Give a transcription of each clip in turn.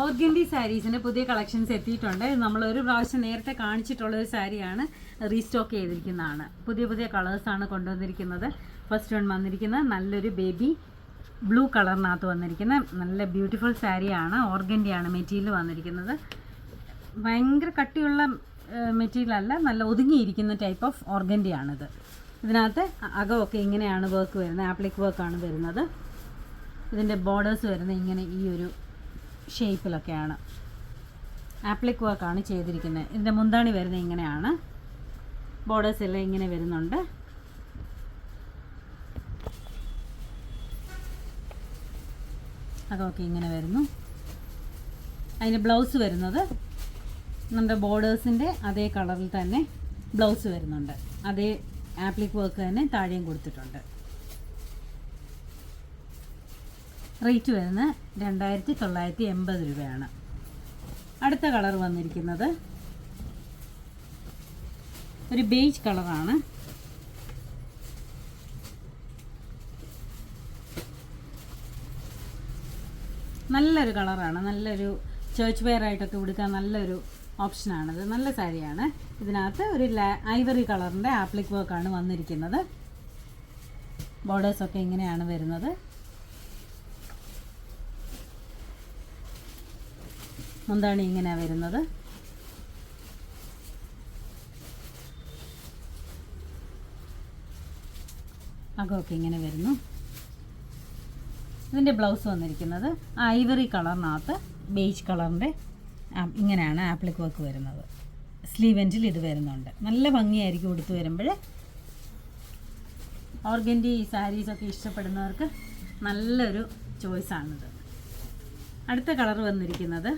Organdie സാരീസിൻ്റെ പുതിയ collections എത്തിയിട്ടുണ്ട്. നമ്മളൊരു പ്രാവശ്യം നേരത്തെ കാണിച്ചിട്ടുള്ളൊരു സാരിയാണ്, റീസ്റ്റോക്ക് ചെയ്തിരിക്കുന്നതാണ്. പുതിയ പുതിയ കളേഴ്സാണ് കൊണ്ടുവന്നിരിക്കുന്നത്. ഫസ്റ്റ് വൺ വന്നിരിക്കുന്നത് നല്ലൊരു ബേബി ബ്ലൂ കളറിനകത്ത് വന്നിരിക്കുന്ന നല്ല ബ്യൂട്ടിഫുൾ സാരിയാണ്. ഓർഗൻഡിയാണ് മെറ്റീരിയൽ വന്നിരിക്കുന്നത്. ഭയങ്കര കട്ടിയുള്ള മെറ്റീരിയൽ അല്ല, നല്ല ഒതുങ്ങിയിരിക്കുന്ന ടൈപ്പ് ഓഫ് ഓർഗൻഡിയാണിത്. ഇതിനകത്ത് അകമൊക്കെ ഇങ്ങനെയാണ് വർക്ക് വരുന്നത്, ആപ്ലിക് വർക്കാണ് വരുന്നത്. ഇതിൻ്റെ ബോർഡേഴ്സ് വരുന്നത് ഇങ്ങനെ ഈ ഒരു ഷേപ്പിലൊക്കെയാണ്, ആപ്ലിക് വർക്കാണ് ചെയ്തിരിക്കുന്നത്. ഇതിൻ്റെ മുന്താണി വരുന്നത് ഇങ്ങനെയാണ്, ബോർഡേഴ്സ് എല്ലാം ഇങ്ങനെ വരുന്നുണ്ട്. അതൊക്കെ ഇങ്ങനെ വരുന്നു. അതിന് ബ്ലൗസ് വരുന്നത് നമ്മുടെ ബോർഡേഴ്സിൻ്റെ അതേ കളറിൽ തന്നെ ബ്ലൗസ് വരുന്നുണ്ട്. അതേ ആപ്ലിക് വർക്ക് തന്നെ താഴെയും കൊടുത്തിട്ടുണ്ട്. റേറ്റ് വരുന്നത് 2980 രൂപയാണ്. അടുത്ത കളർ വന്നിരിക്കുന്നത് ഒരു ബേജ് കളറാണ്. നല്ലൊരു കളറാണ്, നല്ലൊരു ചേർച്ച് വെയർ ആയിട്ടൊക്കെ ഉടുക്കാൻ നല്ലൊരു ഓപ്ഷനാണിത്. നല്ല സാരിയാണ്. ഇതിനകത്ത് ഒരു ഐവറി കളറിൻ്റെ ആപ്ലിക് വർക്കാണ് വന്നിരിക്കുന്നത്. ബോർഡേഴ്സൊക്കെ ഇങ്ങനെയാണ് വരുന്നത്. മുന്താണി ഇങ്ങനെയാണ് വരുന്നത്. അകമൊക്കെ ഇങ്ങനെ വരുന്നു. ഇതിൻ്റെ ബ്ലൗസ് വന്നിരിക്കുന്നത് ഐവറി കളറിനകത്ത് ബേജ് കളറിൻ്റെ ഇങ്ങനെയാണ് ആപ്ലിക് വർക്ക് വരുന്നത്. സ്ലീവ് എൻഡിൽ ഇത് വരുന്നുണ്ട്. നല്ല ഭംഗിയായിരിക്കും ഉടുത്ത് വരുമ്പോൾ. ഓർഗൻഡി സാരീസൊക്കെ ഇഷ്ടപ്പെടുന്നവർക്ക് നല്ലൊരു ചോയ്സാണിത്. അടുത്ത കളർ വന്നിരിക്കുന്നത്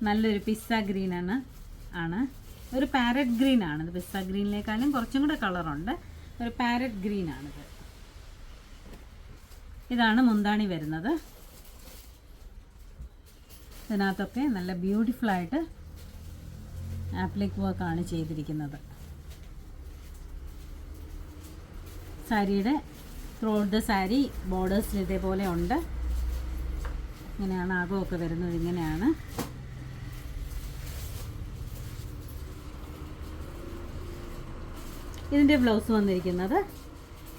നല്ലൊരു പിസ്സ ഗ്രീനാണ്. ഒരു പാരറ്റ് ഗ്രീനാണിത്. പിസ്സ ഗ്രീനിലേക്കാളും കുറച്ചും കൂടെ കളറുണ്ട്. ഒരു പാരറ്റ് ഗ്രീനാണിത്. ഇതാണ് മുന്താണി വരുന്നത്. ഇതിനകത്തൊക്കെ നല്ല ബ്യൂട്ടിഫുള്ളായിട്ട് ആപ്ലിക് വർക്കാണ് ചെയ്തിരിക്കുന്നത്. സാരിയുടെ ത്രൂഔട്ട് ദ സാരി ബോർഡേഴ്സിൽ ഇതേപോലെ ഉണ്ട്. ഇങ്ങനെയാണ് അകമൊക്കെ വരുന്നത്. ഇങ്ങനെയാണ്. ഇതിൻ്റെ ബ്ലൗസ് വന്നിരിക്കുന്നത്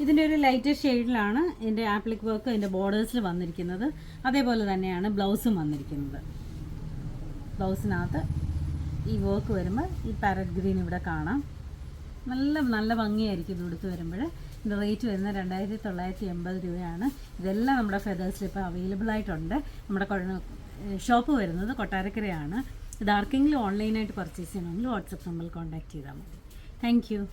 ഇതിൻ്റെ ഒരു ലൈറ്റ് ഷെയ്ഡിലാണ് ഇതിൻ്റെ ആപ്ലിക് വർക്ക് ഇതിൻ്റെ ബോർഡേഴ്സിൽ വന്നിരിക്കുന്നത്. അതേപോലെ തന്നെയാണ് ബ്ലൗസും വന്നിരിക്കുന്നത്. ബ്ലൗസിനകത്ത് ഈ വർക്ക് വരുമ്പോൾ ഈ പാരറ്റ് ഗ്രീൻ ഇവിടെ കാണാം. നല്ല ഭംഗിയായിരിക്കും ഇത് ഉടുത്ത് വരുമ്പോൾ. ഇതിൻ്റെ റേറ്റ് വരുന്നത് 2980 രൂപയാണ്. ഇതെല്ലാം നമ്മുടെ ഫെദേഴ്സിൽ ഇപ്പോൾ അവൈലബിൾ ആയിട്ടുണ്ട്. നമ്മുടെ ഷോപ്പ് വരുന്നത് കൊട്ടാരക്കരയാണ്. ഇത് ആർക്കെങ്കിലും ഓൺലൈനായിട്ട് പർച്ചേസ് ചെയ്യണമെങ്കിൽ വാട്സപ്പ് നമ്പറിൽ കോൺടാക്റ്റ് ചെയ്താൽ മതി. Thank you.